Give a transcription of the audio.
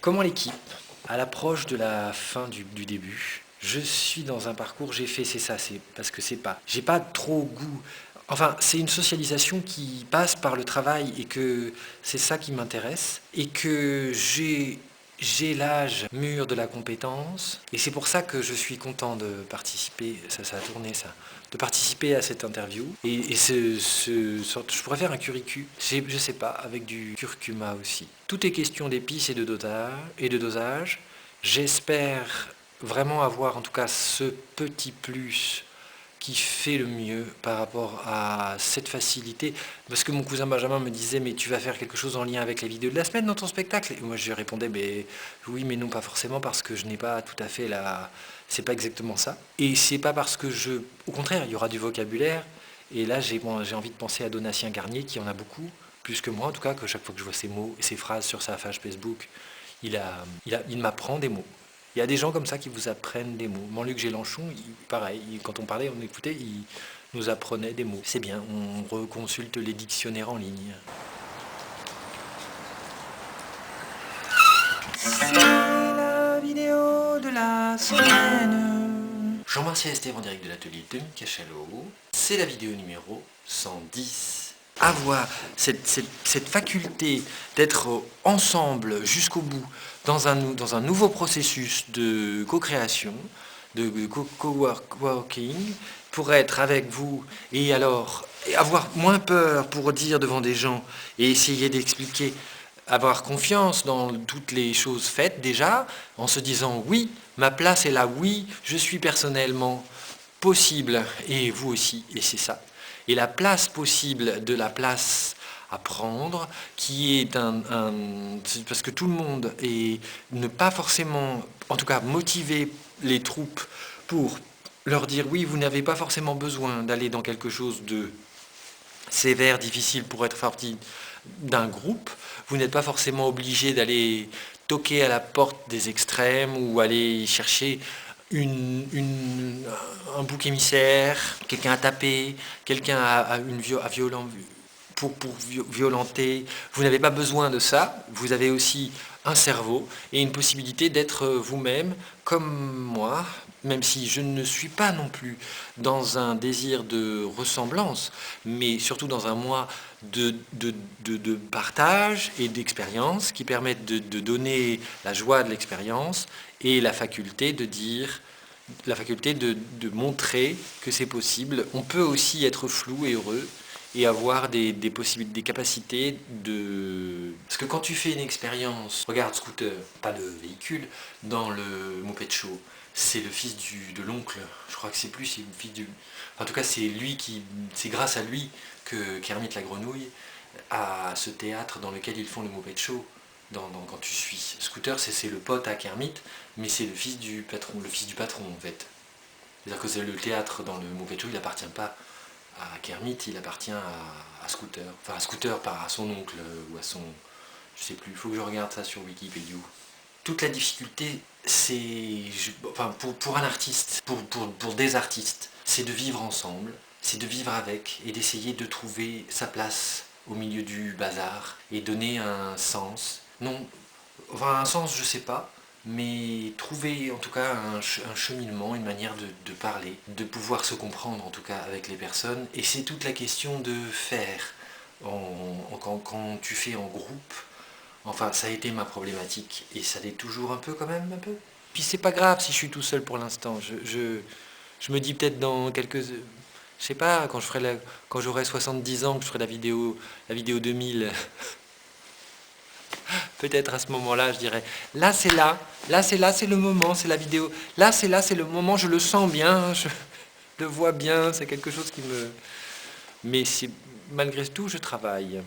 Comment l'équipe, à l'approche de la fin du début, je suis dans un parcours, j'ai fait, c'est ça, c'est parce que c'est pas, j'ai pas trop goût. Enfin, c'est une socialisation qui passe par le travail et que c'est ça qui m'intéresse et que j'ai l'âge mûr de la compétence et c'est pour ça que je suis content de participer, ça a tourné ça, de participer à cette interview et je pourrais faire un curricu, je sais pas, avec du curcuma aussi. Tout est question d'épices et de dosage. J'espère vraiment avoir en tout cas ce petit plus qui fait le mieux par rapport à cette facilité. Parce que mon cousin Benjamin me disait, mais tu vas faire quelque chose en lien avec les vidéos de la semaine dans ton spectacle? Et moi je lui répondais, mais oui, mais non, pas forcément, parce que je n'ai pas tout à fait la... C'est pas exactement ça. Et c'est pas parce que je... Au contraire, il y aura du vocabulaire. Et là, j'ai envie de penser à Donatien Garnier, qui en a beaucoup, plus que moi en tout cas, que chaque fois que je vois ses mots et ses phrases sur sa page Facebook, il m'apprend des mots. Il y a des gens comme ça qui vous apprennent des mots. Jean-Luc Gélenchon, pareil, quand on parlait, on écoutait, il nous apprenait des mots. C'est bien, on reconsulte les dictionnaires en ligne. C'est la vidéo de la semaine. Jean-Martial Estève en direct de l'atelier de Cachalot. C'est la vidéo numéro 110. Avoir cette faculté d'être ensemble jusqu'au bout dans un nouveau processus de co-création, de co-working, pour être avec vous et alors et avoir moins peur pour dire devant des gens et essayer d'expliquer, avoir confiance dans toutes les choses faites déjà, en se disant oui, ma place est là, oui, je suis personnellement possible et vous aussi, et c'est ça. Et la place possible de la place à prendre, qui est parce que tout le monde est ne pas forcément, en tout cas motiver les troupes pour leur dire oui, vous n'avez pas forcément besoin d'aller dans quelque chose de sévère, difficile pour être partie d'un groupe, vous n'êtes pas forcément obligé d'aller toquer à la porte des extrêmes ou aller chercher un bouc émissaire, quelqu'un à taper, quelqu'un à violenter. Vous n'avez pas besoin de ça. Vous avez aussi un cerveau et une possibilité d'être vous-même comme moi, même si je ne suis pas non plus dans un désir de ressemblance, mais surtout dans un moi de partage et d'expérience qui permettent de donner la joie de l'expérience et la faculté de dire, la faculté de montrer que c'est possible. On peut aussi être flou et heureux et avoir des possibilités, des capacités de... Parce que quand tu fais une expérience, regarde Scooter, pas le véhicule, dans le Muppet Show, c'est le fils de l'oncle, je crois que c'est plus, c'est le fils du... En tout cas, c'est grâce à lui que Kermit la grenouille a ce théâtre dans lequel ils font le Muppet Show. Quand tu suis Scooter, c'est le pote à Kermit, mais c'est le fils du patron en fait. C'est-à-dire que c'est le théâtre dans le Muppet Show, il n'appartient pas à Kermit, il appartient à Scooter. Enfin à Scooter, pas à son oncle ou à son... Je sais plus, il faut que je regarde ça sur Wikipédia. Toute la difficulté, c'est... Enfin, pour un artiste, pour des artistes, c'est de vivre ensemble, c'est de vivre avec et d'essayer de trouver sa place au milieu du bazar et donner un sens. Non, enfin un sens, je sais pas, mais trouver en tout cas un cheminement, une manière de parler, de pouvoir se comprendre en tout cas avec les personnes. Et c'est toute la question de faire. Quand tu fais en groupe, enfin ça a été ma problématique et ça l'est toujours un peu quand même, un peu. Puis c'est pas grave si je suis tout seul pour l'instant. Je me dis peut-être dans quelques... Je sais pas, quand j'aurai 70 ans, que je ferai la vidéo 2000, peut-être à ce moment-là, je dirais, là c'est le moment, c'est la vidéo, là c'est le moment, je le sens bien, je le vois bien, c'est quelque chose qui me... Mais malgré tout, je travaille.